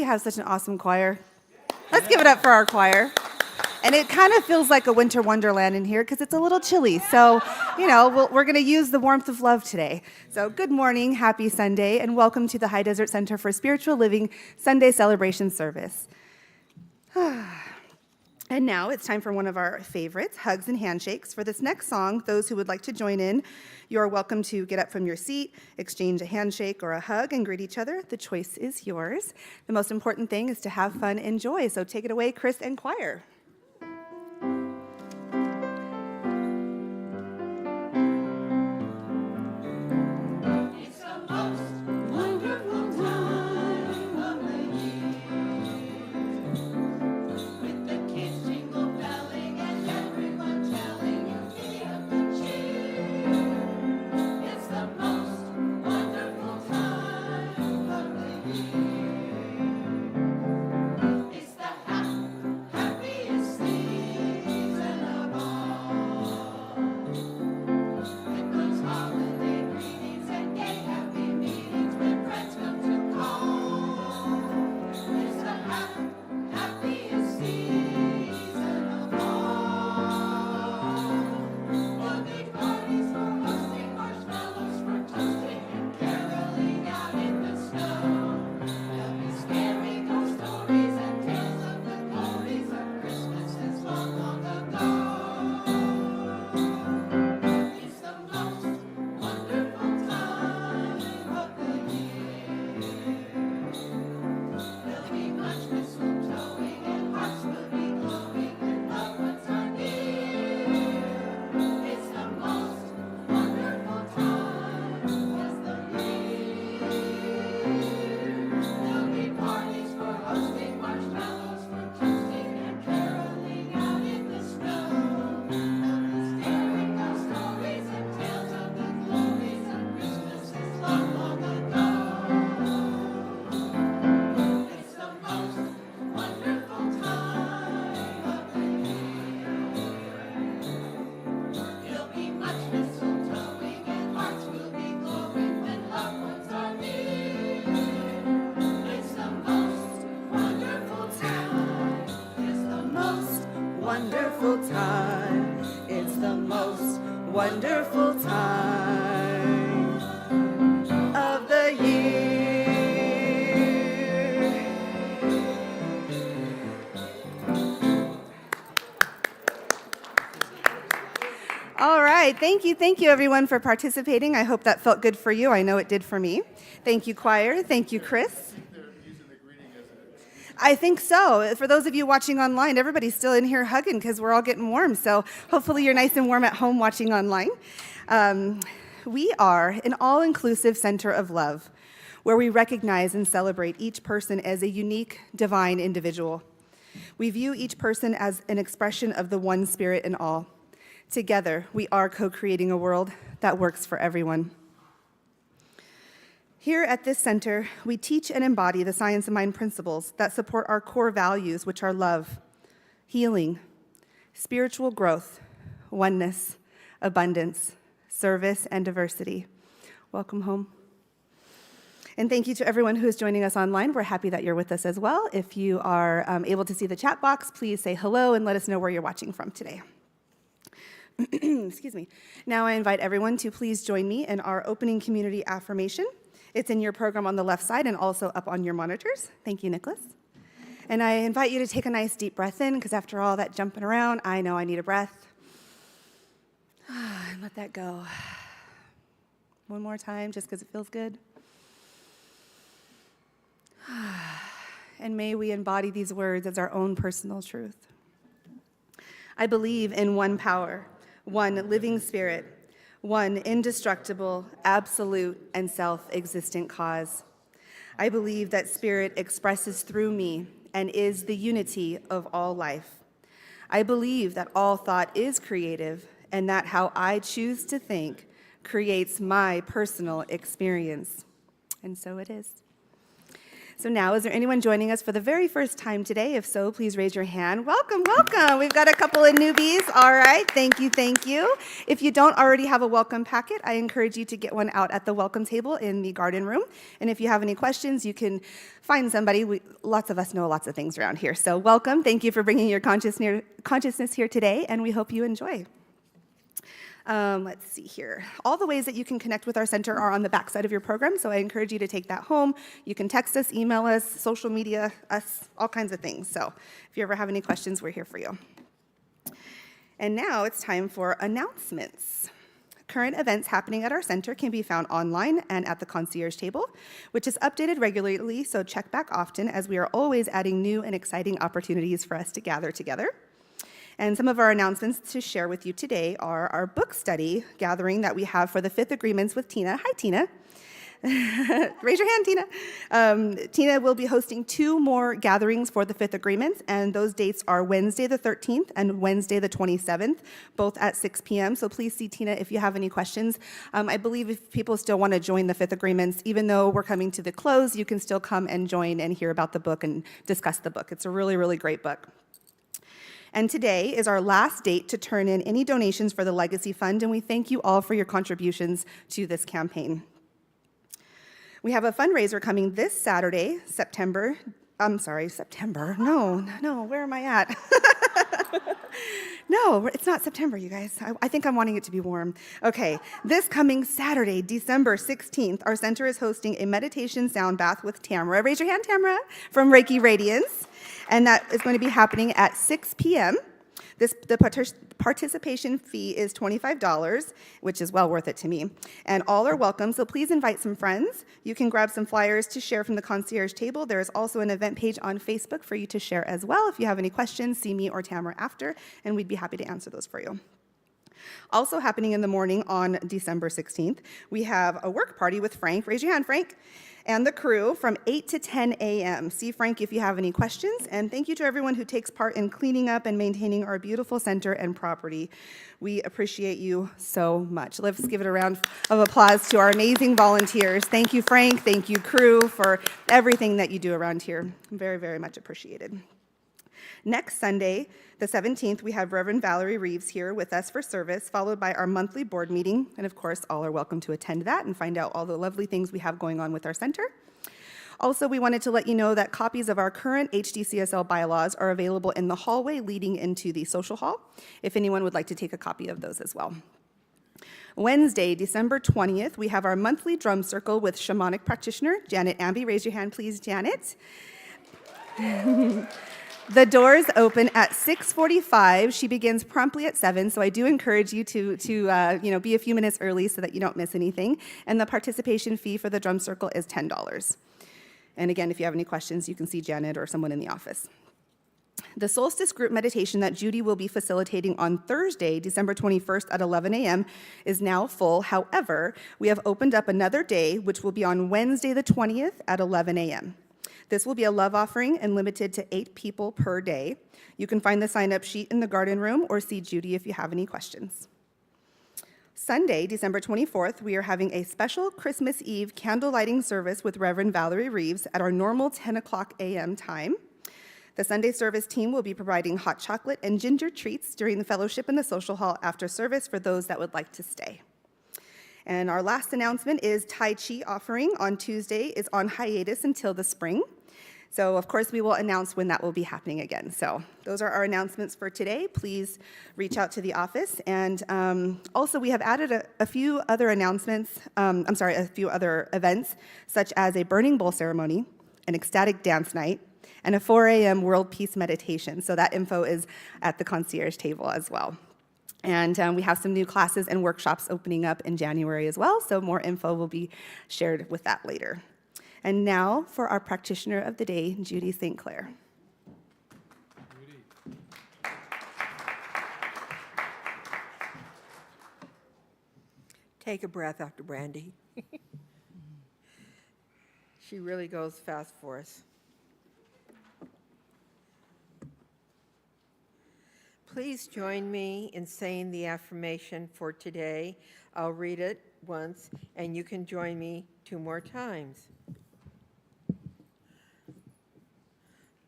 have such an awesome choir? Let's give it up for our choir. And it kind of feels like a winter wonderland in here because it's a little chilly. So, we're going to use the warmth of love today. So good morning, happy Sunday, and welcome to the High Desert Center for Spiritual Living Sunday celebration service. And now it's time for one of our favorites, hugs and handshakes. For this next song, those who would like to join in, you're welcome to get up from your seat, exchange a handshake or a hug, and greet each other. The choice is yours. The most important thing is to have fun and joy. So take it away, Chris and choir. Wonderful time of the year. All right, thank you everyone for participating. I hope that felt good for you. I know it did for me. Thank you, choir. Thank you, Chris. I think so. For those of you watching online, everybody's still in here hugging because we're all getting warm. So hopefully you're nice and warm at home watching online. We are an all-inclusive center of love where we recognize and celebrate each person as a unique, divine individual. We view each person as an expression of the one spirit in all. Together, we are co-creating a world that works for everyone. Here at this center, we teach and embody the Science of Mind principles that support our core values, which are love, healing, spiritual growth, oneness, abundance, service, and diversity. Welcome home. And thank you to everyone who is joining us online. We're happy that you're with us as well. If you are able to see the chat box, please say hello and let us know where you're watching from today. Excuse me. Now I invite everyone to please join me in our opening community affirmation. It's in your program on the left side and also up on your monitors. Thank you, Nicholas. And I invite you to take a nice deep breath in, because after all that jumping around, I know I need a breath. And let that go. One more time, just because it feels good. And may we embody these words as our own personal truth. I believe in one power, one living spirit, one indestructible, absolute, and self-existent cause. I believe that spirit expresses through me and is the unity of all life. I believe that all thought is creative and that how I choose to think creates my personal experience. And so it is. So now, is there anyone joining us for the very first time today? If so, please raise your hand. Welcome, welcome. We've got a couple of newbies. All right, thank you, thank you. If you don't already have a welcome packet, I encourage you to get one out at the welcome table in the garden room. And if you have any questions, you can find somebody. Lots of us know lots of things around here. So welcome. Thank you for bringing your consciousness here today, and we hope you enjoy. Let's see here. All the ways that you can connect with our center are on the back side of your program, so I encourage you to take that home. You can text us, email us, social media us, all kinds of things. So if you ever have any questions, we're here for you. And now it's time for announcements. Current events happening at our center can be found online and at the concierge table, which is updated regularly, so check back often as we are always adding new and exciting opportunities for us to gather together. And some of our announcements to share with you today are our book study gathering that we have for the Fifth Agreements with Tina. Hi, Tina. Raise your hand, Tina. Tina will be hosting 2 more gatherings for the Fifth Agreements, and those dates are Wednesday the 13th and Wednesday the 27th, both at 6 p.m. So please see Tina if you have any questions. I believe if people still want to join the Fifth Agreements, even though we're coming to the close, you can still come and join and hear about the book and discuss the book. It's a really, really great book. And today is our last date to turn in any donations for the Legacy Fund, and we thank you all for your contributions to this campaign. We have a fundraiser coming this Saturday, September, no, where am I at? No, it's not September, you guys. I think I'm wanting it to be warm. Okay, this coming Saturday, December 16th, our center is hosting a meditation sound bath with Tamara. Raise your hand, Tamara, from Reiki Radiance. And that is going to be happening at 6 p.m. The participation fee is $25, which is well worth it to me. And all are welcome, so please invite some friends. You can grab some flyers to share from the concierge table. There is also an event page on Facebook for you to share as well. If you have any questions, see me or Tamara after, and we'd be happy to answer those for you. Also happening in the morning on December 16th, we have a work party with Frank. Raise your hand, Frank. And the crew from 8 to 10 a.m. See Frank if you have any questions. And thank you to everyone who takes part in cleaning up and maintaining our beautiful center and property. We appreciate you so much. Let's give it a round of applause to our amazing volunteers. Thank you, Frank. Thank you, crew, for everything that you do around here. Very, very much appreciated. Next Sunday, the 17th, we have Reverend Valerie Reeves here with us for service, followed by our monthly board meeting. And of course, all are welcome to attend that and find out all the lovely things we have going on with our center. Also, we wanted to let you know that copies of our current HDCSL bylaws are available in the hallway leading into the social hall, if anyone would like to take a copy of those as well. Wednesday, December 20th, we have our monthly drum circle with shamanic practitioner, Janet Amby. Raise your hand, please, Janet. The doors open at 6:45. She begins promptly at 7, so I do encourage you to be a few minutes early so that you don't miss anything. And the participation fee for the drum circle is $10. And again, if you have any questions, you can see Janet or someone in the office. The solstice group meditation that Judy will be facilitating on Thursday, December 21st at 11 a.m. is now full. However, we have opened up another day, which will be on Wednesday the 20th at 11 a.m. This will be a love offering and limited to 8 people per day. You can find the sign-up sheet in the garden room or see Judy if you have any questions. Sunday, December 24th, we are having a special Christmas Eve candle lighting service with Reverend Valerie Reeves at our normal 10 o'clock a.m. time. The Sunday service team will be providing hot chocolate and ginger treats during the fellowship in the social hall after service for those that would like to stay. And our last announcement is Tai Chi offering on Tuesday is on hiatus until the spring. So, of course, we will announce when that will be happening again. So those are our announcements for today. Please reach out to the office. And also, we have added a few other announcements, a few other events, such as a burning bowl ceremony, an ecstatic dance night, and a 4 a.m. world peace meditation. So that info is at the concierge table as well. And we have some new classes and workshops opening up in January as well, so more info will be shared with that later. And now for our practitioner of the day, Judy St.Clair. Judy. Take a breath after Brandi. She really goes fast for us. Please join me in saying the affirmation for today. I'll read it once, and you can join me 2 more times.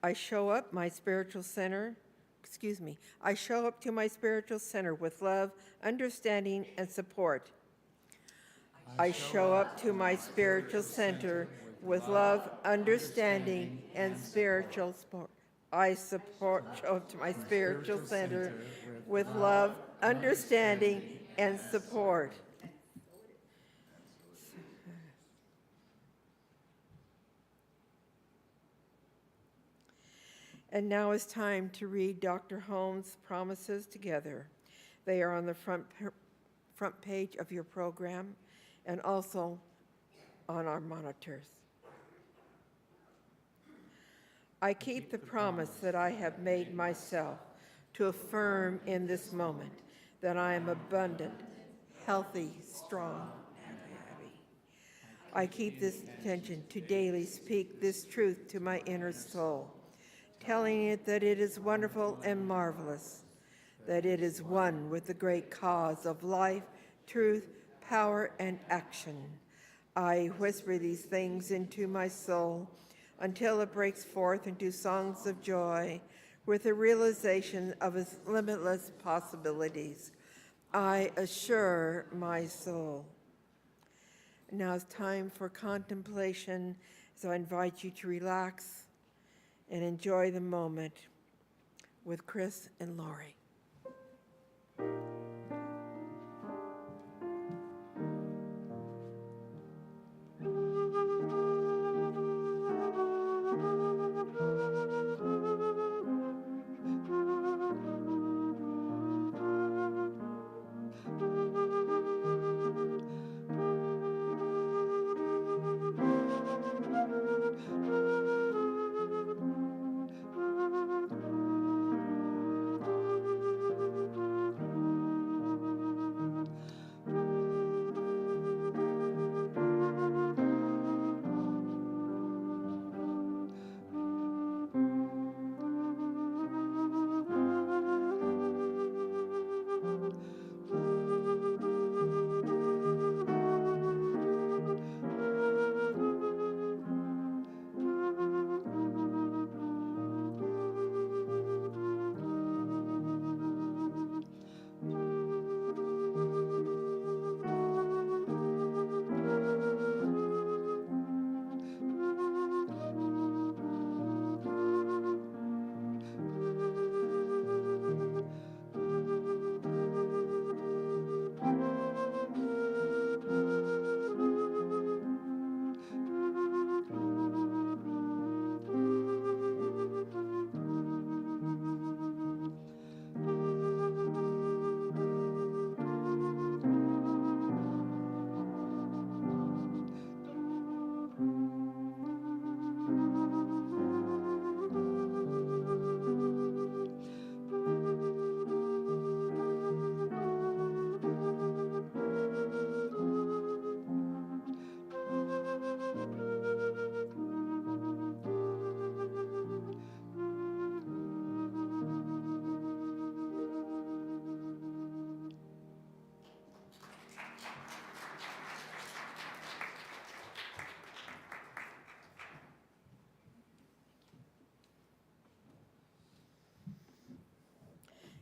I show up to my spiritual center with love, understanding, and support. I show up to my spiritual center with love, understanding, and spiritual support. Show up to my spiritual center with love, understanding, and support. And now it's time to read Dr. Holmes' promises together. They are on the front page of your program and also on our monitors. I keep the promise that I have made myself to affirm in this moment that I am abundant, healthy, strong, and happy. I keep this intention to daily speak this truth to my inner soul, telling it that it is wonderful and marvelous, that it is one with the great cause of life, truth, power, and action. I whisper these things into my soul until it breaks forth into songs of joy with the realization of its limitless possibilities. I assure my soul. Now it's time for contemplation, so I invite you to relax and enjoy the moment with Chris and Lori.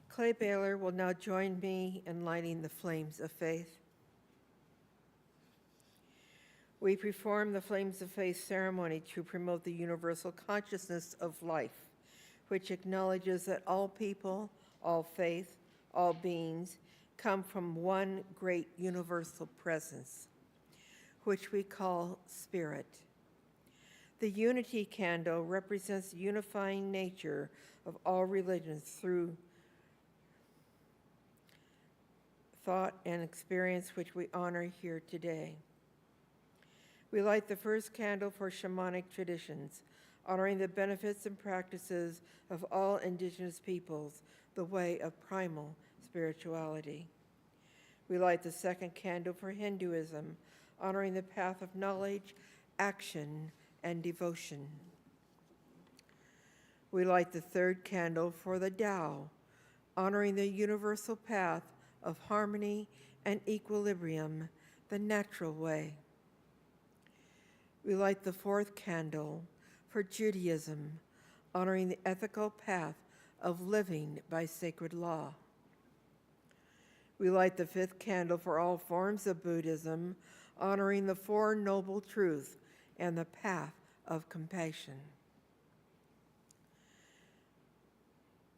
Clay Bailar will now join me in lighting the flames of faith. We perform the Flames of Faith ceremony to promote the universal consciousness of life, which acknowledges that all people, all faith, all beings come from one great universal presence, which we call spirit. The unity candle represents the unifying nature of all religions through thought and experience, which we honor here today. We light the first candle for shamanic traditions, honoring the benefits and practices of all indigenous peoples, the way of primal spirituality. We light the second candle for Hinduism, honoring the path of knowledge, action, and devotion. We light the third candle for the Tao, honoring the universal path of harmony and equilibrium, the natural way. We light the fourth candle for Judaism, honoring the ethical path of living by sacred law. We light the 5th candle for all forms of Buddhism, honoring the 4 Noble Truths and the path of compassion.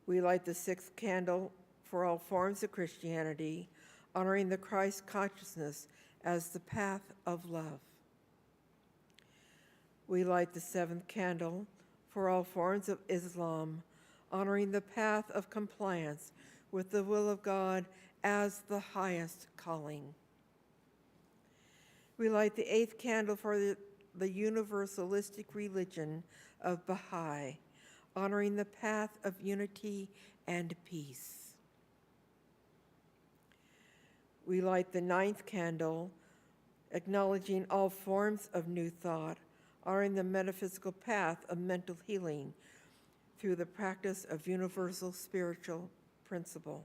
We light the 6th candle for all forms of Christianity, honoring the Christ consciousness as the path of love. We light the 7th candle for all forms of Islam, honoring the path of compliance with the will of God as the highest calling. We light the 8th candle for the universalistic religion of Baha'i, honoring the path of unity and peace. We light the 9th candle, acknowledging all forms of new thought, honoring the metaphysical path of mental healing through the practice of universal spiritual principle.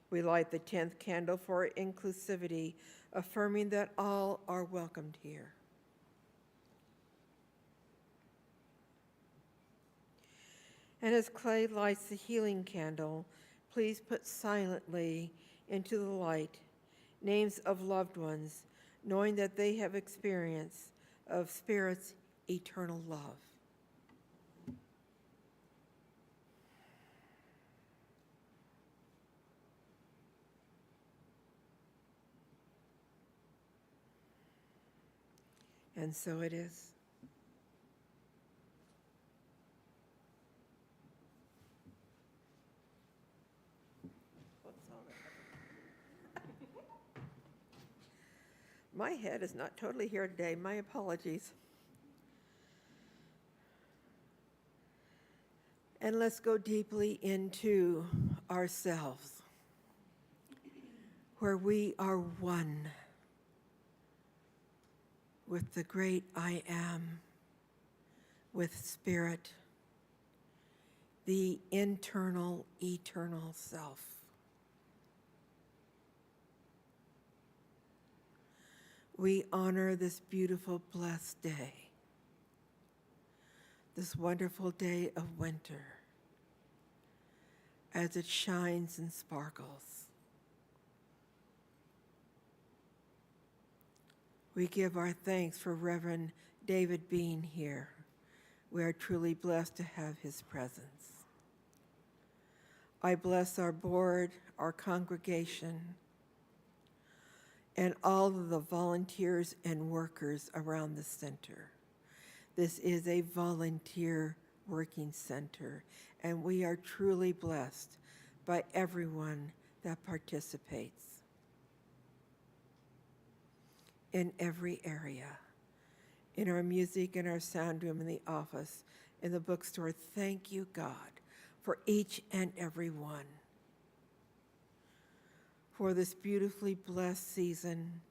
We light the 10th candle for inclusivity, affirming that all are welcomed here. And as Clay lights the healing candle, please put silently into the light names of loved ones, knowing that they have experience of Spirit's eternal love. And so it is. My head is not totally here today. My apologies. And let's go deeply into ourselves, where we are one with the great I Am, with Spirit, the internal, eternal self. We honor this beautiful, blessed day, this wonderful day of winter, as it shines and sparkles. We give our thanks for Reverend David being here. We are truly blessed to have his presence. I bless our board, our congregation, and all of the volunteers and workers around the center. This is a volunteer working center, and we are truly blessed by everyone that participates in every area, in our music, in our sound room, in the office, in the bookstore. Thank you, God, for each and every one, for this beautifully blessed season,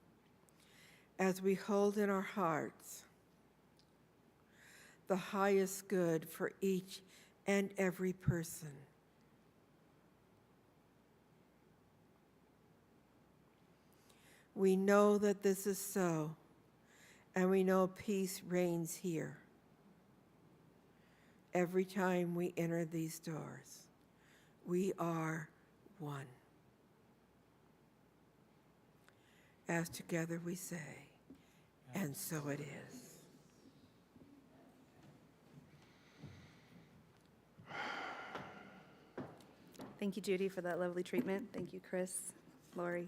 as we hold in our hearts the highest good for each and every person. We know that this is so, and we know peace reigns here every time we enter these doors. We are one. As together we say, and so it is. Thank you, Judy, for that lovely treatment. Thank you, Chris, Lori,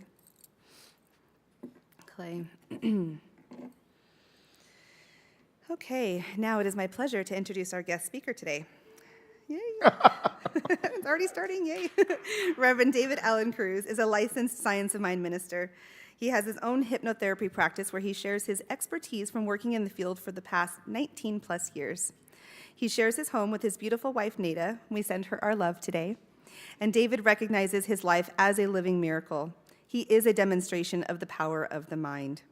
Clay. Okay, now it is my pleasure to introduce our guest speaker today. Yay! It's already starting, yay! Reverend David Allan Cruz is a licensed Science of Mind minister. He has his own hypnotherapy practice where he shares his expertise from working in the field for the past 19 plus years. He shares his home with his beautiful wife, Nada. We send her our love today. And David recognizes his life as a living miracle. He is a demonstration of the power of the mind.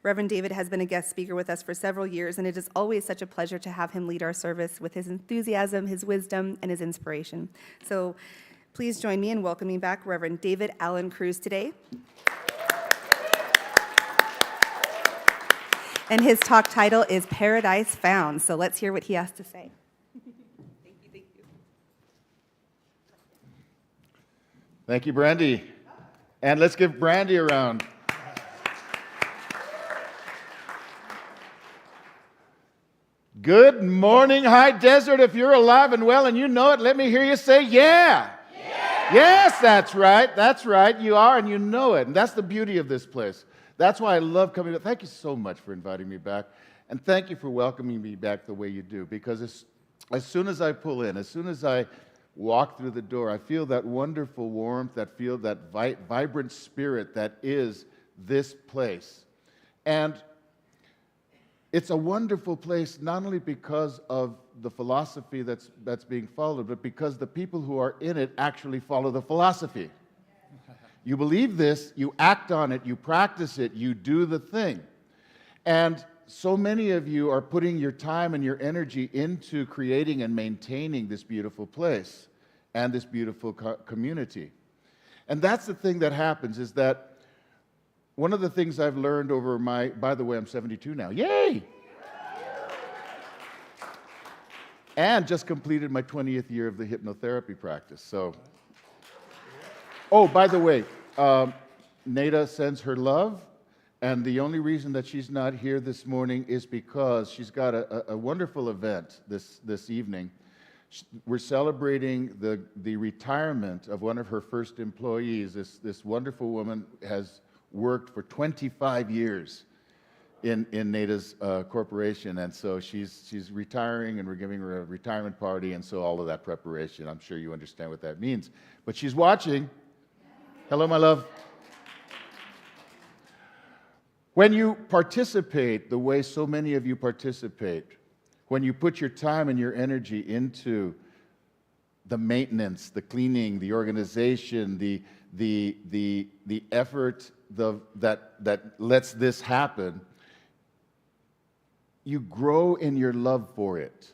Reverend David has been a guest speaker with us for several years, and it is always such a pleasure to have him lead our service with his enthusiasm, his wisdom, and his inspiration. So please join me in welcoming back Reverend David Allan Cruz today. And his talk title is Paradise Found. So let's hear what he has to say. Thank you, Brandi. And let's give Brandi a round. Good morning, High Desert. If you're alive and well and you know it, let me hear you say, yeah. Yeah. Yes, that's right. That's right. You are and you know it. And that's the beauty of this place. That's why I love coming back. Thank you so much for inviting me back. And thank you for welcoming me back the way you do. Because as soon as I pull in, as soon as I walk through the door, I feel that wonderful warmth, that vibrant spirit that is this place. And it's a wonderful place not only because of the philosophy that's being followed, but because the people who are in it actually follow the philosophy. You believe this, you act on it, you practice it, you do the thing. And so many of you are putting your time and your energy into creating and maintaining this beautiful place and this beautiful community. And that's the thing that happens, is that one of the things I've learned over by the way, I'm 72 now. Yay! And just completed my 20th year of the hypnotherapy practice. So, oh, by the way, Nada sends her love. And the only reason that she's not here this morning is because she's got a wonderful event this evening. We're celebrating the retirement of one of her first employees. This wonderful woman has worked for 25 years in Nada's corporation, and so she's retiring, and we're giving her a retirement party, and so all of that preparation. I'm sure you understand what that means. But she's watching. Hello, my love. When you participate the way so many of you participate, when you put your time and your energy into the maintenance, the cleaning, the organization, the effort that lets this happen, you grow in your love for it.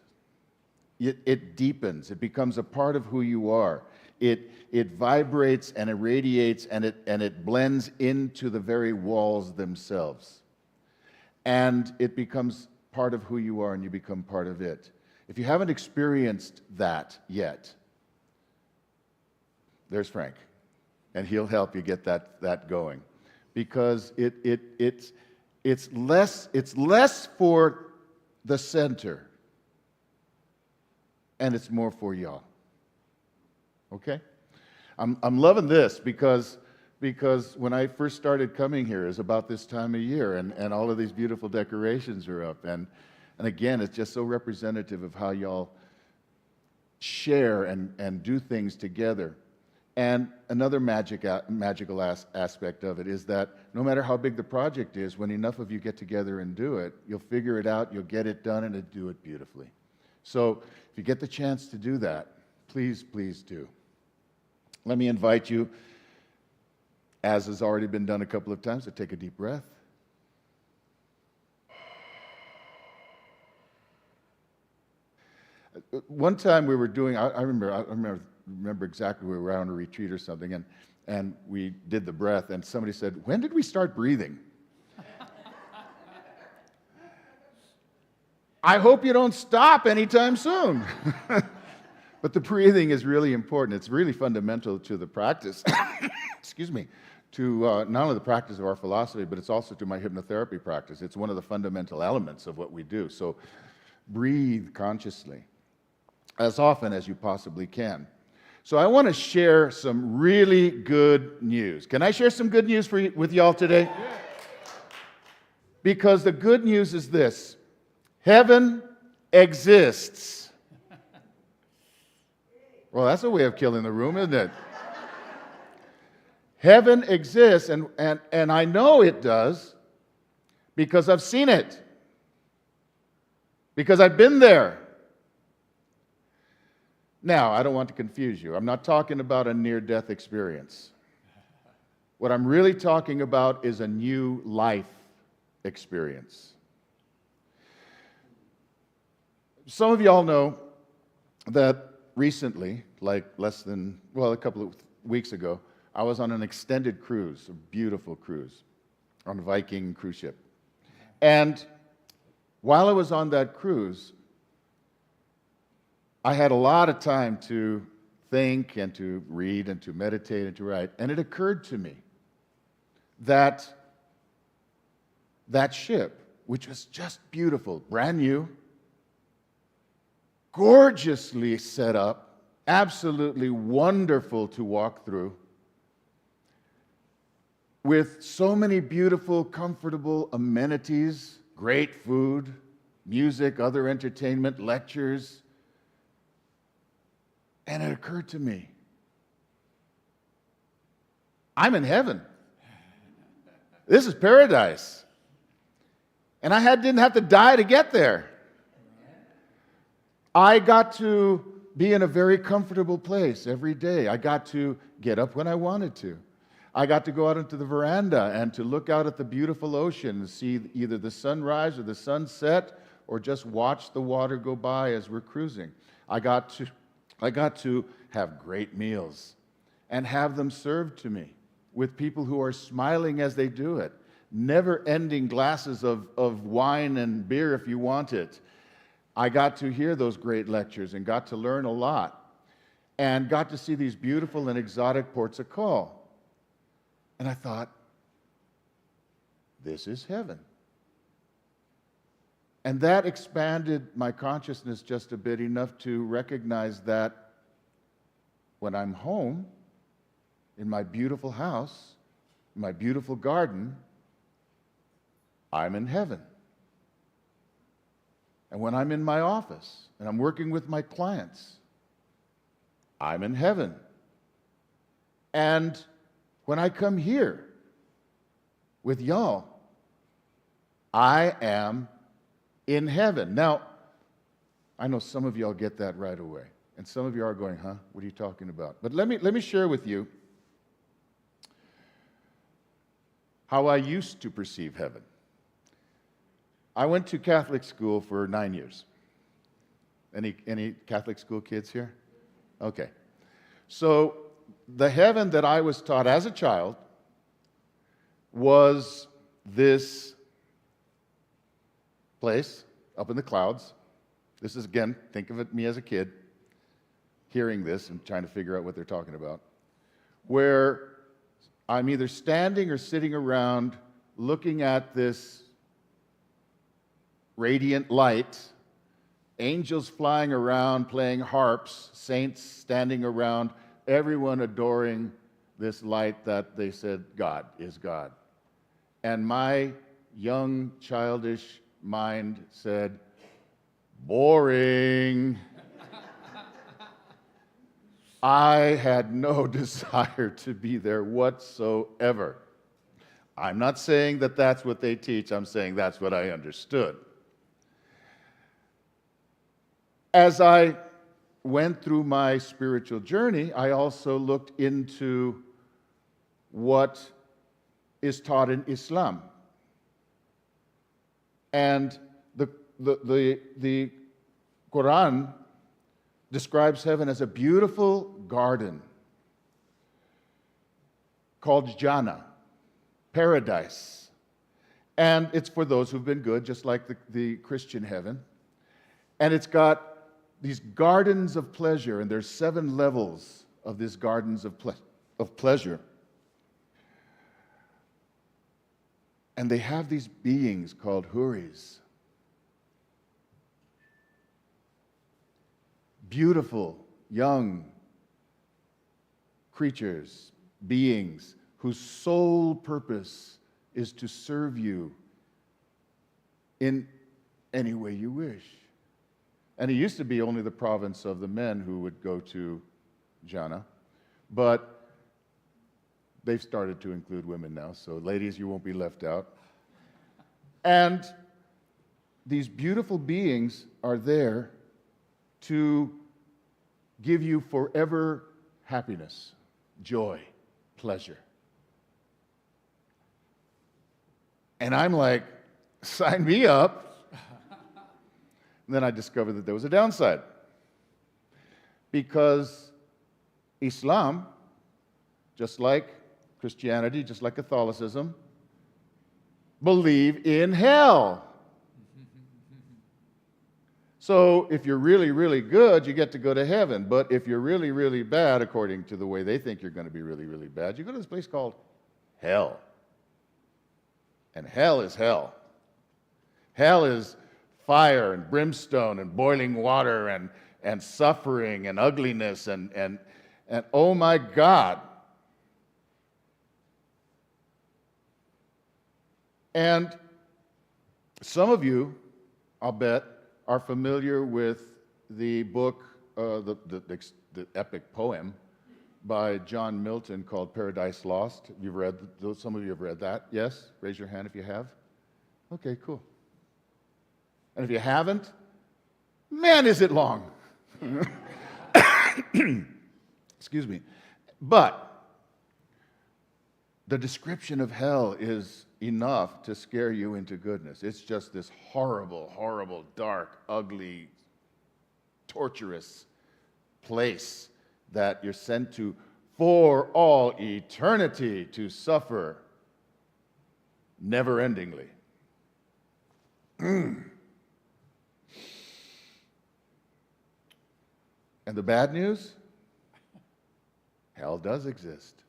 It deepens. It becomes a part of who you are. It vibrates and irradiates, and it blends into the very walls themselves. And it becomes part of who you are, and you become part of it. If you haven't experienced that yet, there's Frank, and he'll help you get that going. Because it's less for the center, and it's more for y'all. Okay? I'm loving this because when I first started coming here, is about this time of year, and all of these beautiful decorations are up, and again, it's just so representative of how y'all share and do things together. And another magical aspect of it is that no matter how big the project is, when enough of you get together and do it, you'll figure it out, you'll get it done, and you'll do it beautifully. So if you get the chance to do that, please, please do. Let me invite you, as has already been done a couple of times, to take a deep breath. One time we were doing, I remember exactly, we were on a retreat or something, and we did the breath, and somebody said, "When did we start breathing?" I hope you don't stop anytime soon. But the breathing is really important. It's really fundamental to the practice, excuse me, to not only the practice of our philosophy, but it's also to my hypnotherapy practice. It's one of the fundamental elements of what we do. So breathe consciously as often as you possibly can. So I want to share some really good news. Can I share some good news with y'all today? Yeah. Because the good news is this: heaven exists. Well, that's a way of killing the room, isn't it? Heaven exists, and I know it does because I've seen it, because I've been there. Now, I don't want to confuse you. I'm not talking about a near-death experience. What I'm really talking about is a new life experience. Some of y'all know that recently, like a couple of weeks ago, I was on an extended cruise, a beautiful cruise, on a Viking cruise ship. And while I was on that cruise, I had a lot of time to think and to read and to meditate and to write. And it occurred to me that that ship, which was just beautiful, brand new, gorgeously set up, absolutely wonderful to walk through, with so many beautiful, comfortable amenities, great food, music, other entertainment, lectures. And it occurred to me, I'm in heaven. This is paradise. And I didn't have to die to get there. I got to be in a very comfortable place every day. I got to get up when I wanted to. I got to go out into the veranda and to look out at the beautiful ocean and see either the sunrise or the sunset, or just watch the water go by as we're cruising. I got to have great meals and have them served to me with people who are smiling as they do it. Never-ending glasses of wine and beer if you want it. I got to hear those great lectures and got to learn a lot and got to see these beautiful and exotic ports of call. And I thought, this is heaven. And that expanded my consciousness just a bit, enough to recognize that when I'm home, in my beautiful house, in my beautiful garden, I'm in heaven. And when I'm in my office and I'm working with my clients, I'm in heaven. And when I come here with y'all, I am in heaven. Now, I know some of y'all get that right away. And some of you are going, huh? What are you talking about? But let me share with you how I used to perceive heaven. I went to Catholic school for 9 years. Any Catholic school kids here? Okay. So the heaven that I was taught as a child was this place up in the clouds. This is, again, think of me as a kid hearing this and trying to figure out what they're talking about, where I'm either standing or sitting around looking at this radiant light, angels flying around playing harps, saints standing around, everyone adoring this light that they said God is God. And my young, childish mind said, boring. I had no desire to be there whatsoever. I'm not saying that that's what they teach. I'm saying that's what I understood. As I went through my spiritual journey, I also looked into what is taught in Islam. And the Quran describes heaven as a beautiful garden called Jannah, paradise. And it's for those who've been good, just like the Christian heaven. And it's got these gardens of pleasure, and there's 7 levels of these gardens of pleasure. And they have these beings called huris. Beautiful, young creatures, beings, whose sole purpose is to serve you in any way you wish. And it used to be only the province of the men who would go to Jannah, but they've started to include women now, so ladies, you won't be left out. And these beautiful beings are there to give you forever happiness, joy, pleasure. And I'm like, sign me up. And then I discovered that there was a downside. Because Islam, just like Christianity, just like Catholicism, believe in hell. So if you're really, really good, you get to go to heaven. But if you're really, really bad, according to the way they think you're going to be really, really bad, you go to this place called hell. And hell is hell. Hell is fire and brimstone and boiling water and suffering and ugliness and oh my God. And some of you, I'll bet, are familiar with the book, the epic poem by John Milton called Paradise Lost. You've read, some of you have read that? Yes? Raise your hand if you have. Okay, cool. And if you haven't, man, is it long. Excuse me. But the description of hell is enough to scare you into goodness. It's just this horrible, horrible, dark, ugly, torturous place that you're sent to for all eternity to suffer never-endingly. And the bad news? Hell does exist.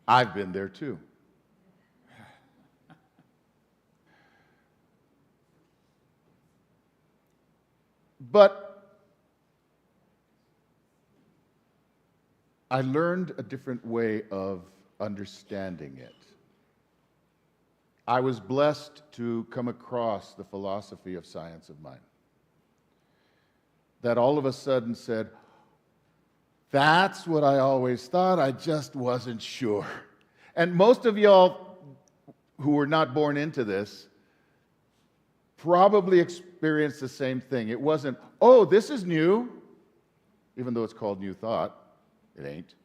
I've been there too. But I learned a different way of understanding it. I was blessed to come across the philosophy of science of mind that all of a sudden said, that's what I always thought, I just wasn't sure. And most of y'all who were not born into this probably experienced the same thing. It wasn't, oh, this is new, even though it's called New Thought. It ain't.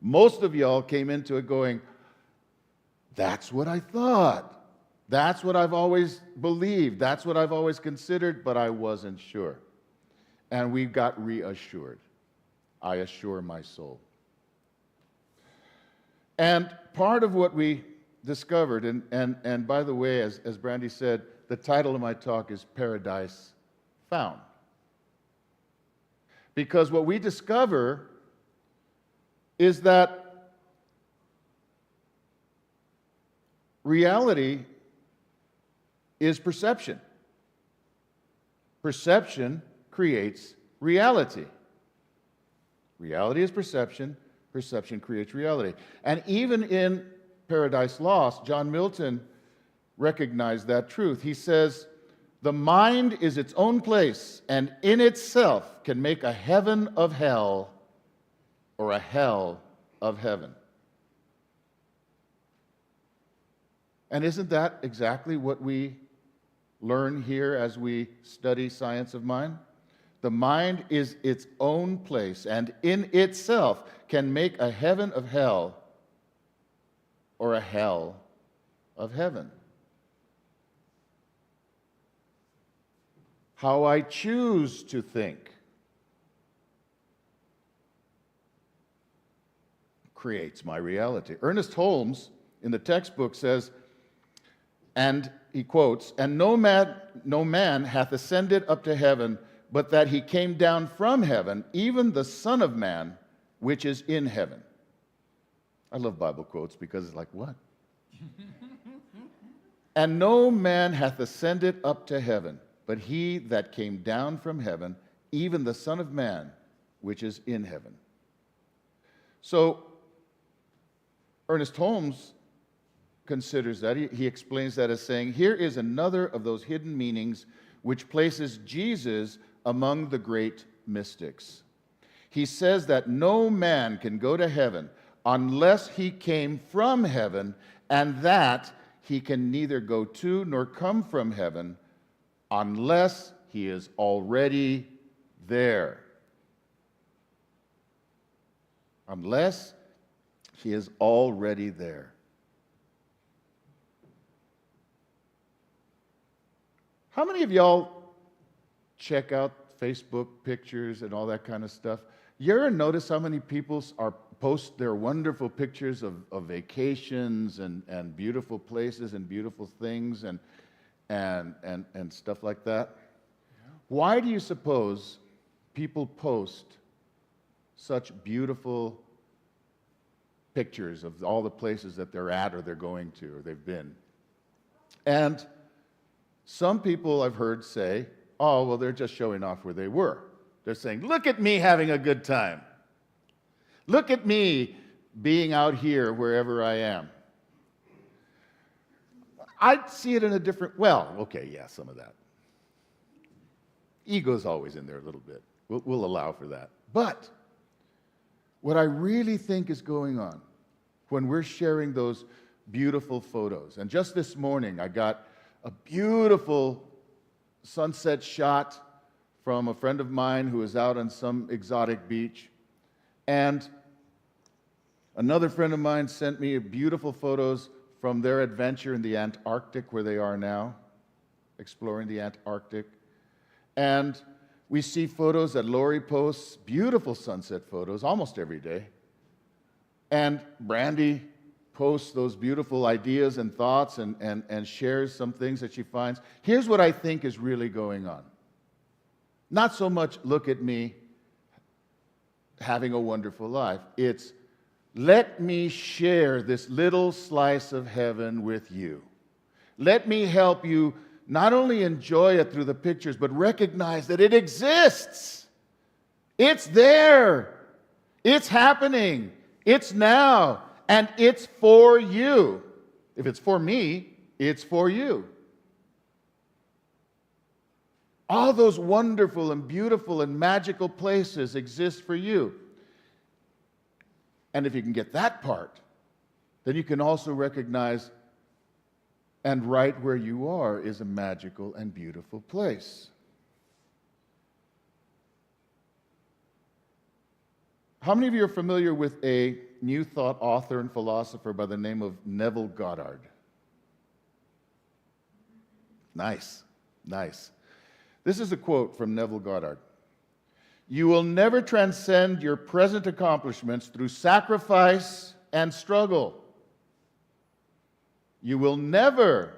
Most of y'all came into it going, that's what I thought. That's what I've always believed. That's what I've always considered, but I wasn't sure. And we got reassured. I assure my soul. And part of what we discovered, and by the way, as Brandi said, the title of my talk is Paradise Found. Because what we discover is that reality is perception. Perception creates reality. Reality is perception. Perception creates reality. And even in Paradise Lost, John Milton recognized that truth. He says, the mind is its own place and in itself can make a heaven of hell or a hell of heaven. And isn't that exactly what we learn here as we study science of mind? The mind is its own place and in itself can make a heaven of hell or a hell of heaven. How I choose to think creates my reality. Ernest Holmes in the textbook says, and he quotes, and no man hath ascended up to heaven, but that he came down from heaven, even the Son of Man, which is in heaven. I love Bible quotes because it's like, what? And no man hath ascended up to heaven, but he that came down from heaven, even the Son of Man, which is in heaven. So, Ernest Holmes considers that. He explains that as saying, here is another of those hidden meanings which places Jesus among the great mystics. He says that no man can go to heaven unless he came from heaven, and that he can neither go to nor come from heaven unless he is already there. Unless he is already there. How many of y'all check out Facebook pictures and all that kind of stuff? You ever notice how many people post their wonderful pictures of vacations and beautiful places and beautiful things and stuff like that? Why do you suppose people post such beautiful pictures of all the places that they're at or they're going to or they've been? And some people I've heard say, oh, well, they're just showing off where they were. They're saying, look at me having a good time. Look at me being out here wherever I am. I'd see it in a different, well, okay, yeah, some of that. Ego's always in there a little bit. We'll allow for that. But what I really think is going on when we're sharing those beautiful photos, and just this morning I got a beautiful sunset shot from a friend of mine who was out on some exotic beach, and another friend of mine sent me beautiful photos from their adventure in the Antarctic, where they are now, exploring the Antarctic. And we see photos that Lori posts, beautiful sunset photos, almost every day. And Brandi posts those beautiful ideas and thoughts and shares some things that she finds. Here's what I think is really going on. Not so much, look at me having a wonderful life. It's, let me share this little slice of heaven with you. Let me help you not only enjoy it through the pictures, but recognize that it exists. It's there. It's happening. It's now. And it's for you. If it's for me, it's for you. All those wonderful and beautiful and magical places exist for you. And if you can get that part, then you can also recognize and right where you are is a magical and beautiful place. How many of you are familiar with a New Thought author and philosopher by the name of Neville Goddard? Nice, nice. This is a quote from Neville Goddard. You will never transcend your present accomplishments through sacrifice and struggle. You will never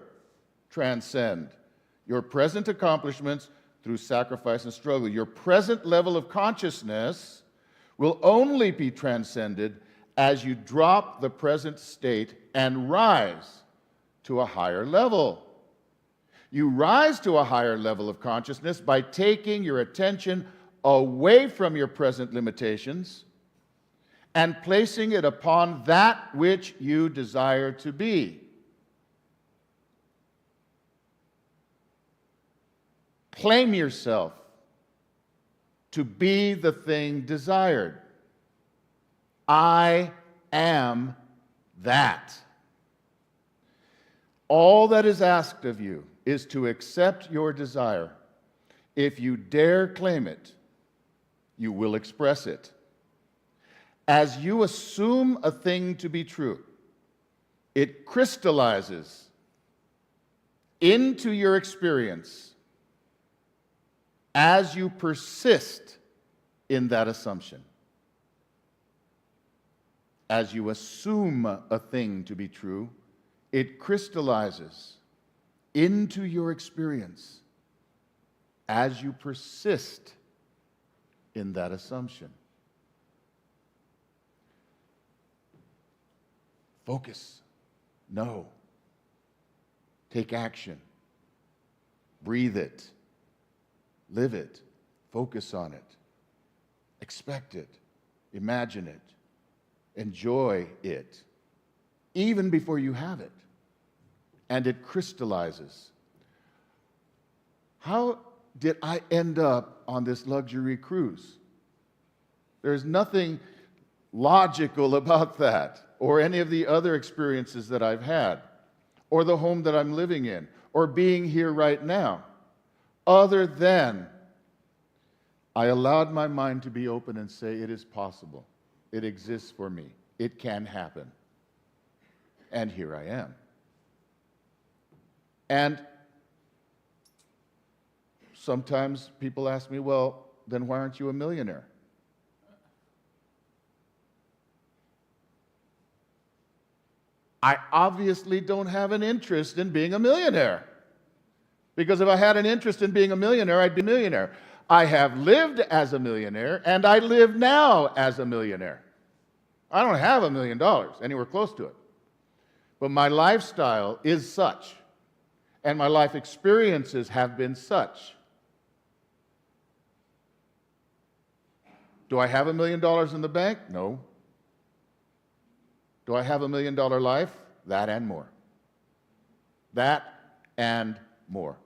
transcend your present accomplishments through sacrifice and struggle. Your present level of consciousness will only be transcended as you drop the present state and rise to a higher level. You rise to a higher level of consciousness by taking your attention away from your present limitations and placing it upon that which you desire to be. Claim yourself to be the thing desired. I am that. All that is asked of you is to accept your desire. If you dare claim it, you will express it. As you assume a thing to be true, it crystallizes into your experience as you persist in that assumption. As you assume a thing to be true, it crystallizes into your experience as you persist in that assumption. Focus. Know. Take action. Breathe it. Live it. Focus on it. Expect it. Imagine it. Enjoy it. Even before you have it. And it crystallizes. How did I end up on this luxury cruise? There's nothing logical about that, or any of the other experiences that I've had, or the home that I'm living in, or being here right now, other than I allowed my mind to be open and say, it is possible. It exists for me. It can happen. And here I am. And sometimes people ask me, well, then why aren't you a millionaire? I obviously don't have an interest in being a millionaire. Because if I had an interest in being a millionaire, I'd be a millionaire. I have lived as a millionaire, and I live now as a millionaire. I don't have $1 million, anywhere close to it. But my lifestyle is such, and my life experiences have been such. Do I have $1 million in the bank? No. Do I have $1 million life? That and more. That and more.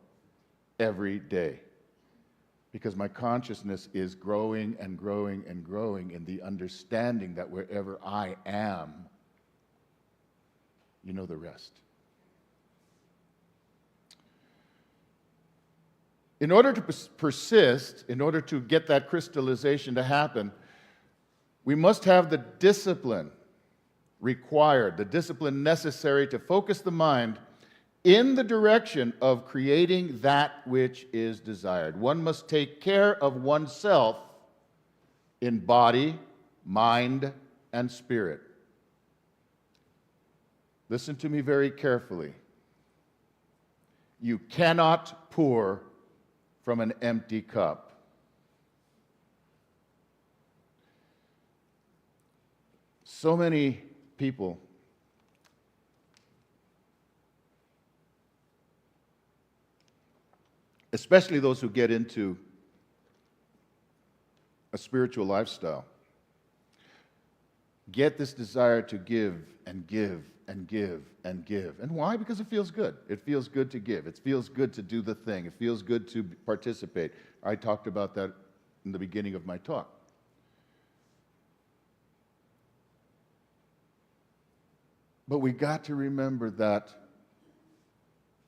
Every day. Because my consciousness is growing and growing and growing in the understanding that wherever I am, you know the rest. In order to persist, in order to get that crystallization to happen, we must have the discipline required, the discipline necessary to focus the mind in the direction of creating that which is desired. One must take care of oneself in body, mind, and spirit. Listen to me very carefully. You cannot pour from an empty cup. So many people especially those who get into a spiritual lifestyle, get this desire to give and give and give and give. And why? Because it feels good. It feels good to give. It feels good to do the thing. It feels good to participate. I talked about that in the beginning of my talk. But we got to remember that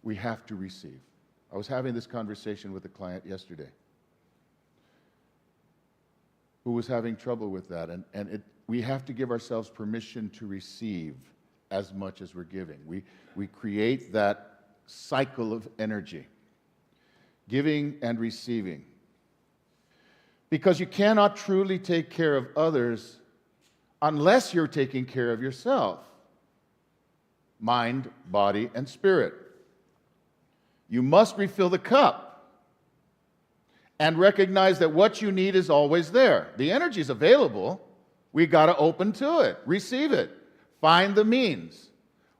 we have to receive. I was having this conversation with a client yesterday who was having trouble with that. We have to give ourselves permission to receive as much as we're giving. We create that cycle of energy, giving and receiving. Because you cannot truly take care of others unless you're taking care of yourself. Mind, body, and spirit. You must refill the cup and recognize that what you need is always there. The energy is available. We got to open to it, receive it, find the means.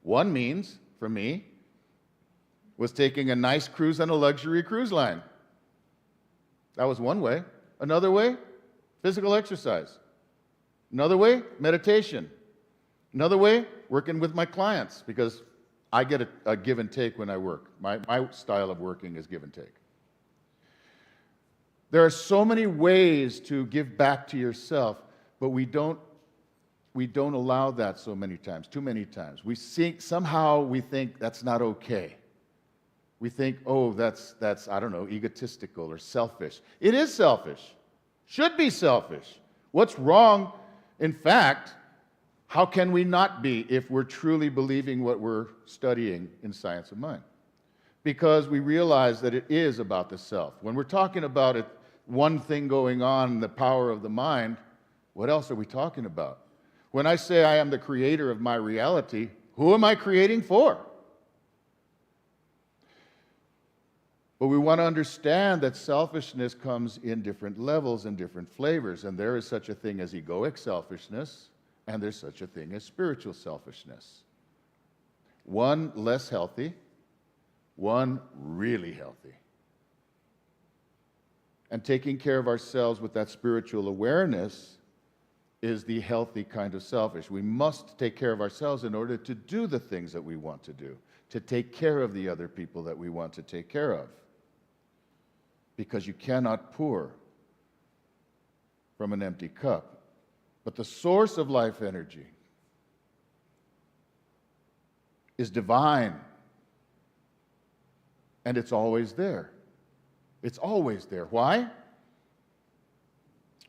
One means, for me, was taking a nice cruise on a luxury cruise line. That was one way. Another way, physical exercise. Another way, meditation. Another way, working with my clients, because I get a give and take when I work. My style of working is give and take. There are so many ways to give back to yourself, but we don't allow that so many times, too many times. Somehow we think that's not okay. We think, oh, that's I don't know, egotistical or selfish. It is selfish. Should be selfish. What's wrong? In fact, how can we not be if we're truly believing what we're studying in Science of Mind? Because we realize that it is about the self. When we're talking about it, one thing going on, the power of the mind, what else are we talking about? When I say I am the creator of my reality, who am I creating for? But we want to understand that selfishness comes in different levels and different flavors, and there is such a thing as egoic selfishness, and there's such a thing as spiritual selfishness. One less healthy, one really healthy. And taking care of ourselves with that spiritual awareness is the healthy kind of selfish. We must take care of ourselves in order to do the things that we want to do, to take care of the other people that we want to take care of. Because you cannot pour from an empty cup. But the source of life energy is divine. And it's always there. It's always there. Why?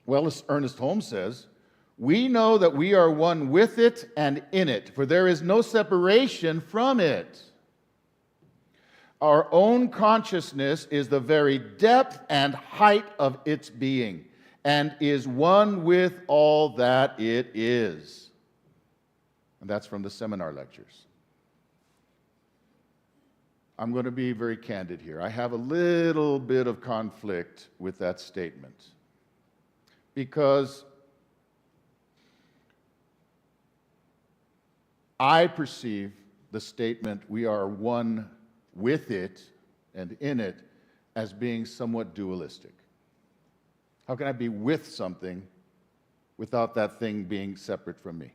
Well, as Ernest Holmes says, we know that we are one with it and in it, for there is no separation from it. Our own consciousness is the very depth and height of its being, and is one with all that it is. And that's from the seminar lectures. I'm going to be very candid here. I have a little bit of conflict with that statement because I perceive the statement, we are one with it and in it, as being somewhat dualistic. How can I be with something without that thing being separate from me?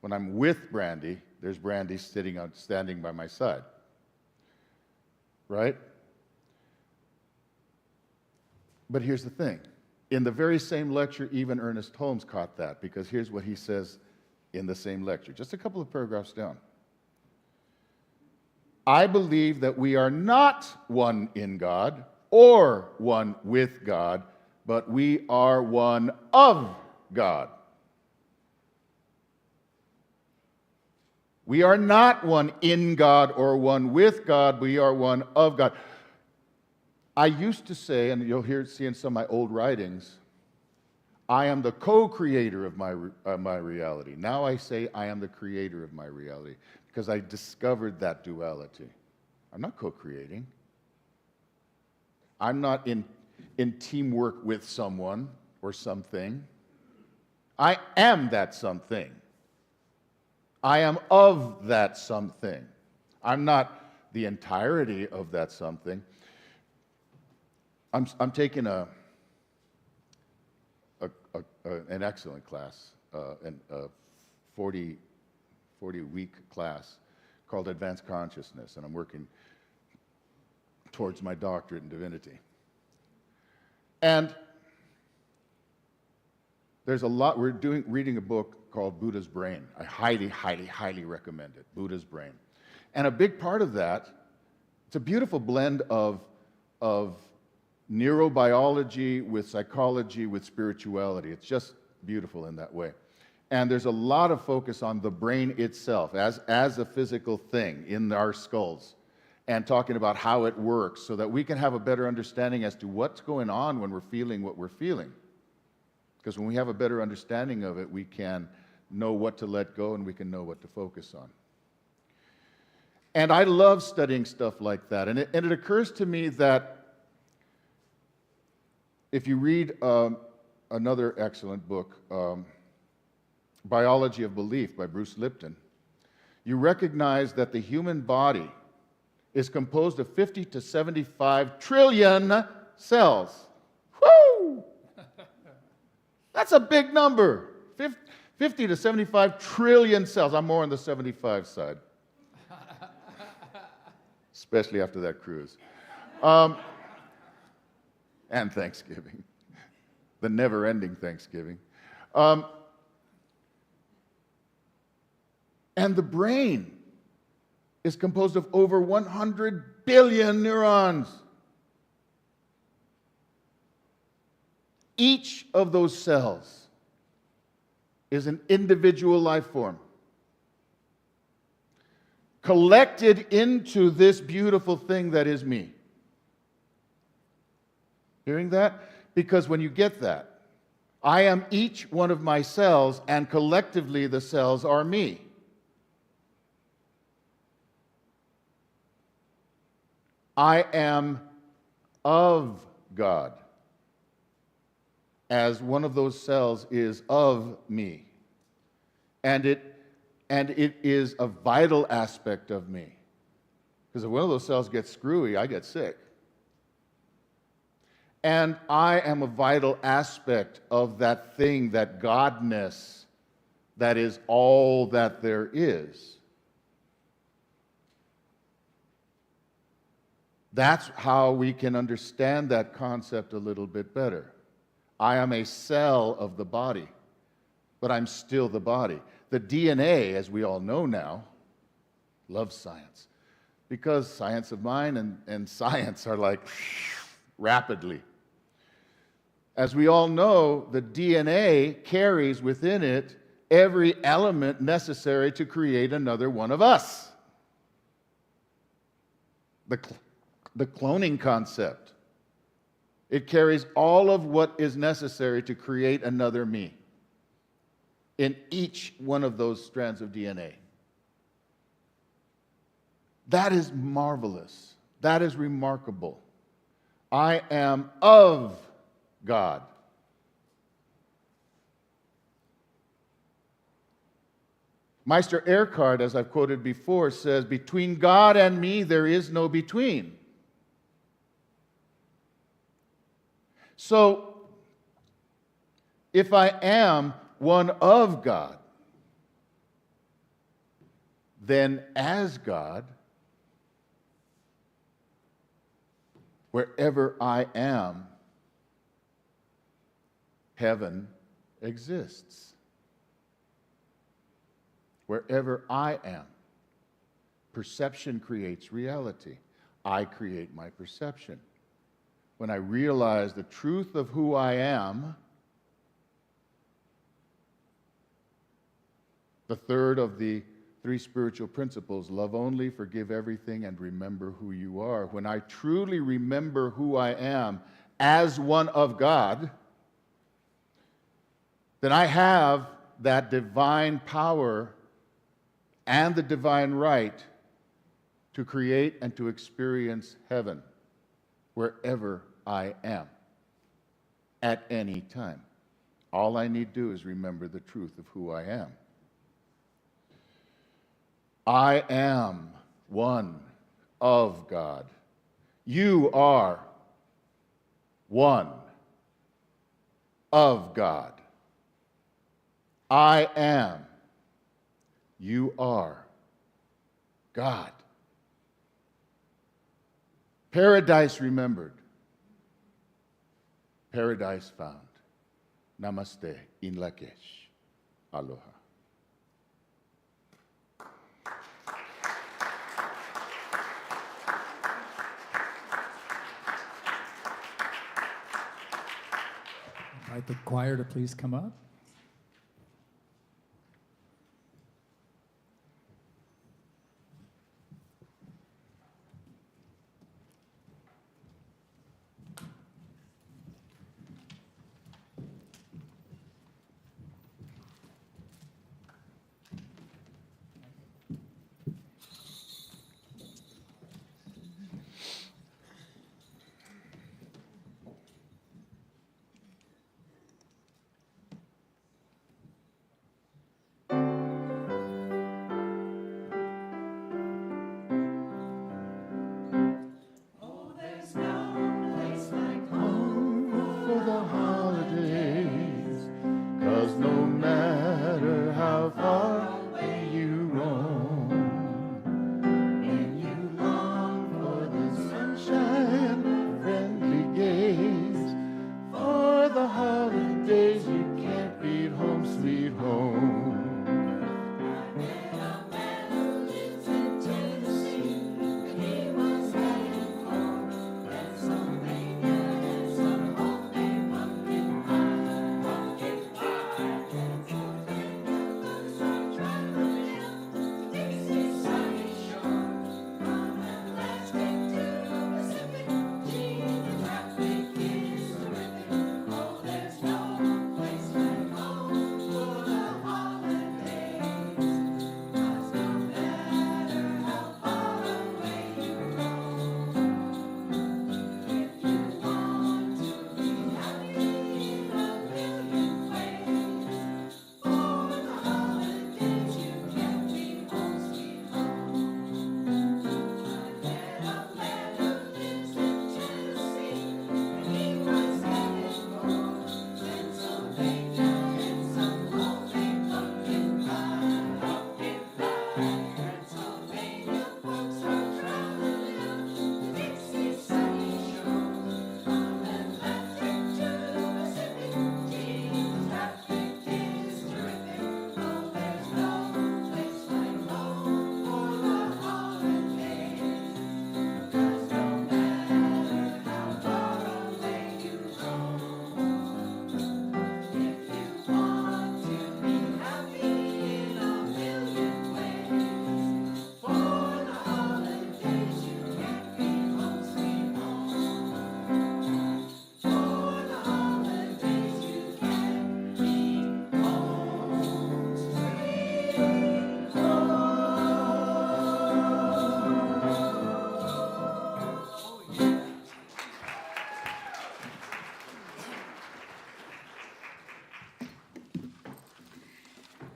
When I'm with Brandi, there's Brandi standing by my side. Right? But here's the thing. In the very same lecture, even Ernest Holmes caught that, because here's what he says in the same lecture, just a couple of paragraphs down. I believe that we are not one in God or one with God, but we are one of God. We are not one in God or one with God. We are one of God. I used to say, and you'll see in some of my old writings, I am the co-creator of my reality. Now I say I am the creator of my reality because I discovered that duality. I'm not co-creating. I'm not in teamwork with someone or something. I am that something. I am of that something. I'm not the entirety of that something. I'm taking an excellent class, a 40-week class called Advanced Consciousness, and I'm working towards my doctorate in divinity. And there's a lot, reading a book called Buddha's Brain. I highly, highly, highly recommend it, Buddha's Brain. And a big part of that, it's a beautiful blend of neurobiology with psychology with spirituality. It's just beautiful in that way. And there's a lot of focus on the brain itself as a physical thing in our skulls, and talking about how it works so that we can have a better understanding as to what's going on when we're feeling what we're feeling. Because when we have a better understanding of it, we can know what to let go and we can know what to focus on. And I love studying stuff like that. And it occurs to me that if you read another excellent book, Biology of Belief by Bruce Lipton, you recognize that the human body is composed of 50 to 75 trillion cells. Woo! That's a big number. 50 to 75 trillion cells. I'm more on the 75 side. Especially after that cruise. And Thanksgiving. The never-ending Thanksgiving. And the brain is composed of over 100 billion neurons. Each of those cells is an individual life form, collected into this beautiful thing that is me. Hearing that? Because when you get that, I am each one of my cells, and collectively the cells are me. I am of God, as one of those cells is of me. And it is a vital aspect of me. Because if one of those cells gets screwy, I get sick. And I am a vital aspect of that thing, that Godness, that is all that there is. That's how we can understand that concept a little bit better. I am a cell of the body, but I'm still the body. The DNA, as we all know now, loves science, because science of mind and science are like rapidly. As we all know, the DNA carries within it every element necessary to create another one of us. The cloning concept. It carries all of what is necessary to create another me in each one of those strands of DNA. That is marvelous. That is remarkable. I am of God. Meister Eckhart, as I've quoted before, says, between God and me there is no between. So, if I am one of God, then as God, wherever I am, heaven exists. Wherever I am, perception creates reality. I create my perception. When I realize the truth of who I am, the third of the 3 spiritual principles, love only, forgive everything, and remember who you are. When I truly remember who I am as one of God, then I have that divine power and the divine right to create and to experience heaven wherever I am at any time. All I need to do is remember the truth of who I am. I am one of God. You are one of God. I am. You are God. Paradise remembered. Paradise found. Namaste in Lakesh. Aloha. Invite the choir to please come up.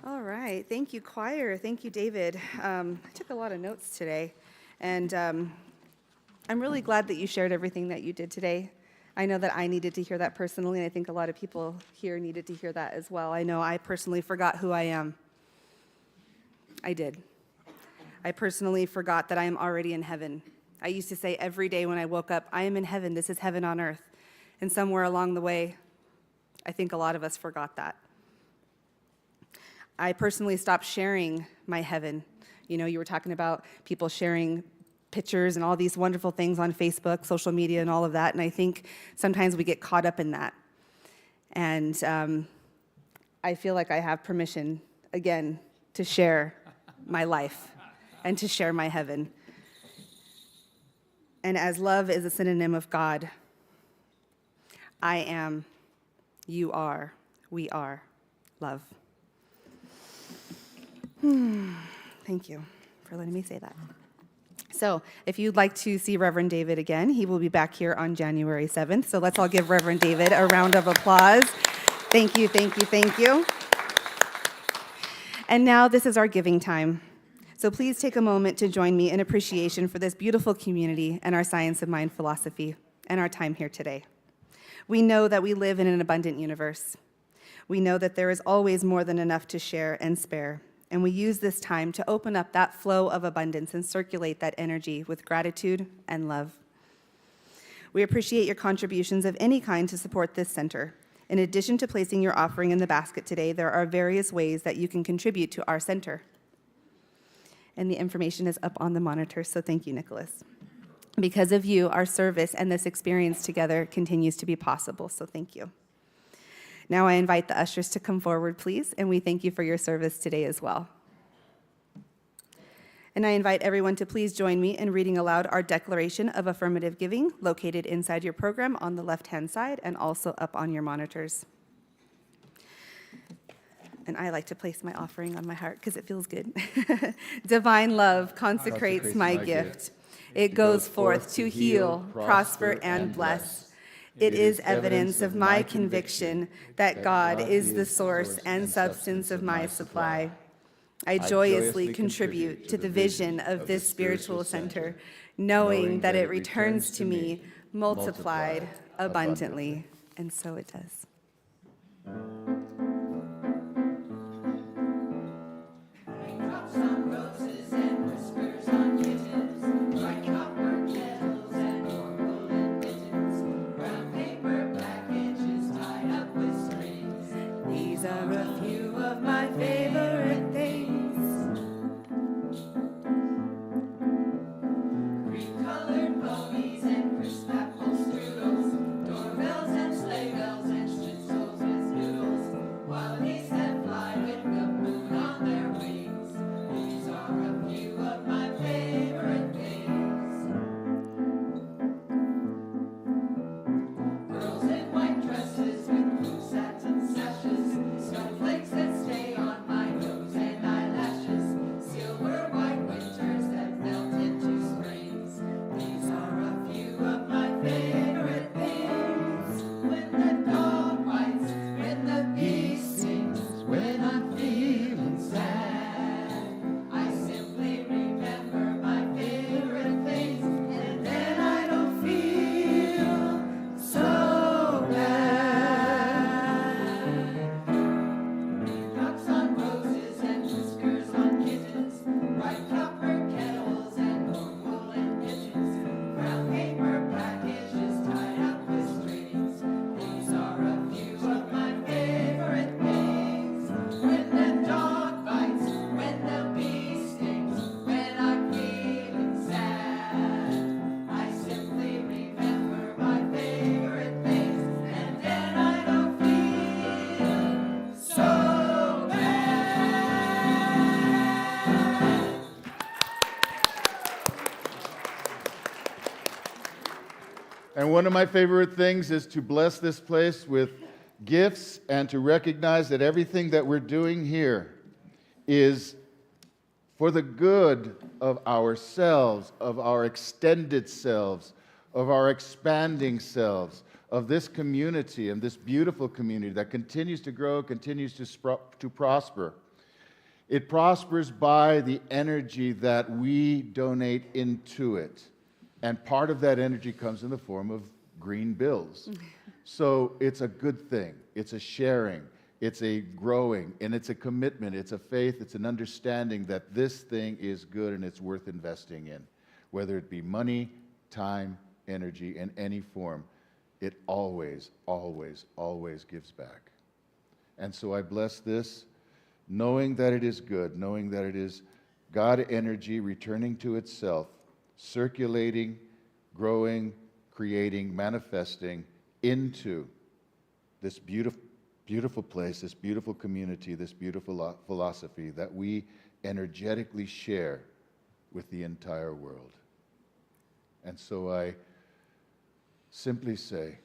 All right. Thank you, choir. Thank you, David. I took a lot of notes today, and I'm really glad that you shared everything that you did today. I know that I needed to hear that personally, and I think a lot of people here needed to hear that as well. I know I personally forgot who I am. I did. I personally forgot that I am already in heaven. I used to say every day when I woke up, I am in heaven. This is heaven on earth. And somewhere along the way, I think a lot of us forgot that. I personally stopped sharing my heaven. You know, you were talking about people sharing pictures and all these wonderful things on Facebook, social media, and all of that. And I think sometimes we get caught up in that. And I feel like I have permission, again, to share my life and to share my heaven. And as love is a synonym of God, I am, you are, we are love. Thank you for letting me say that. So if you'd like to see Reverend David again, he will be back here on January 7th. So let's all give Reverend David a round of applause. Thank you, thank you, thank you. And now this is our giving time. So please take a moment to join me in appreciation for this beautiful community and our Science of Mind philosophy and our time here today. We know that we live in an abundant universe. We know that there is always more than enough to share and spare. And we use this time to open up that flow of abundance and circulate that energy with gratitude and love. We appreciate your contributions of any kind to support this center. In addition to placing your offering in the basket today, there are various ways that you can contribute to our center. And the information is up on the monitor, so thank you, Nicholas. Because of you, our service and this experience together continues to be possible, so thank you. Now I invite the ushers to come forward, please, and we thank you for your service today as well. And I invite everyone to please join me in reading aloud our Declaration of Affirmative Giving, located inside your program on the left-hand side and also up on your monitors. And I like to place my offering on my heart because it feels good. Divine love consecrates my gift. It goes forth to heal, prosper, and bless. It is evidence of my conviction that God is the source and substance of my supply. I joyously contribute to the vision of this spiritual center, knowing that it returns to me multiplied abundantly. And so it does. These are a few of my favorite things. Green-colored ponies and crisp apple strudels, doorbells and sleigh bells and schnitzels with noodles, while geese that fly with the moon on their wings. These are a few of my favorite things. Girls in white dresses with blue satin sashes, snowflakes that stay on my nose and eyelashes, silver white winters that melt into springs. These are a few of my favorite things. When the dog bites, when the bee stings, when I'm feeling sad, I simply remember my favorite things, and then I don't feel so bad. Raindrops on roses and whiskers on kittens, bright copper kettles and warm woolen mittens, brown paper packages tied up with strings. These are a few of my favorite things. When the dog bites, when the bee stings, when I'm feeling sad, I simply remember my favorite things, and then I don't feel so bad. And one of my favorite things is to bless this place with gifts and to recognize that everything that we're doing here is for the good of ourselves, of our extended selves, of our expanding selves, of this community and this beautiful community that continues to grow, continues to prosper. It prospers by the energy that we donate into it. And part of that energy comes in the form of green bills. So it's a good thing. It's a sharing. It's a growing. And it's a commitment. It's a faith. It's an understanding that this thing is good and it's worth investing in. Whether it be money, time, energy, in any form, it always, always, always gives back. And so I bless this, knowing that it is good, knowing that it is God energy returning to itself, circulating, growing, creating, manifesting into this beautiful, beautiful place, this beautiful community, this beautiful philosophy that we energetically share with the entire world. And so I simply say,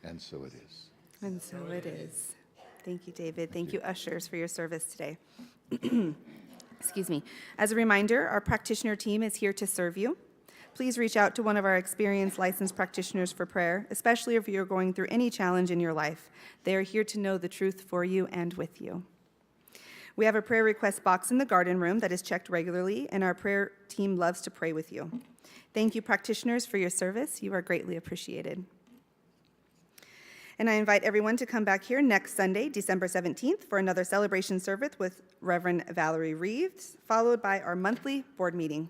and so it is. And so it is. Thank you, David. Thank you, ushers, for your service today. Excuse me. As a reminder, our practitioner team is here to serve you. Please reach out to one of our experienced licensed practitioners for prayer, especially if you're going through any challenge in your life. They are here to know the truth for you and with you. We have a prayer request box in the garden room that is checked regularly, and our prayer team loves to pray with you. Thank you, practitioners, for your service. You are greatly appreciated. And I invite everyone to come back here next Sunday, December 17th, for another celebration service with Reverend Valerie Reeves, followed by our monthly board meeting.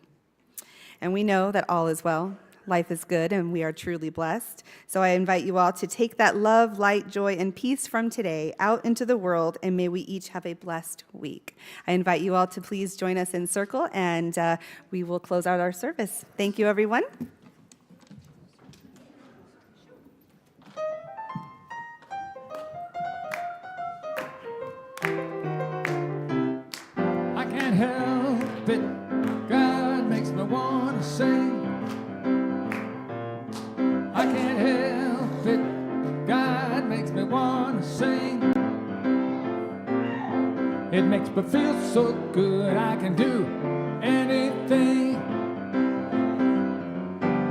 And we know that all is well. Life is good, and we are truly blessed. So I invite you all to take that love, light, joy, and peace from today out into the world, and may we each have a blessed week. I invite you all to please join us in circle, and we will close out our service. Thank you, everyone. I can't help it. God makes me want to sing. I can't help it. God makes me want to sing. It makes me feel so good. I can do anything.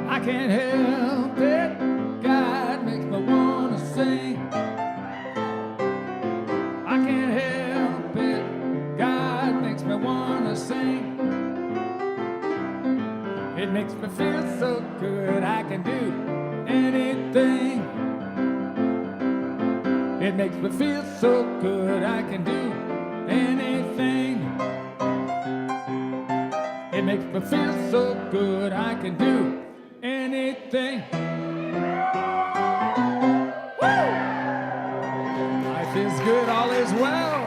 I can't help it. God makes me want to sing. I can't help it. God makes me want to sing. It makes me feel so good. I can do anything. It makes me feel so good. I can do anything. It makes me feel so good. I can do anything. Woo! Life is good. All is well.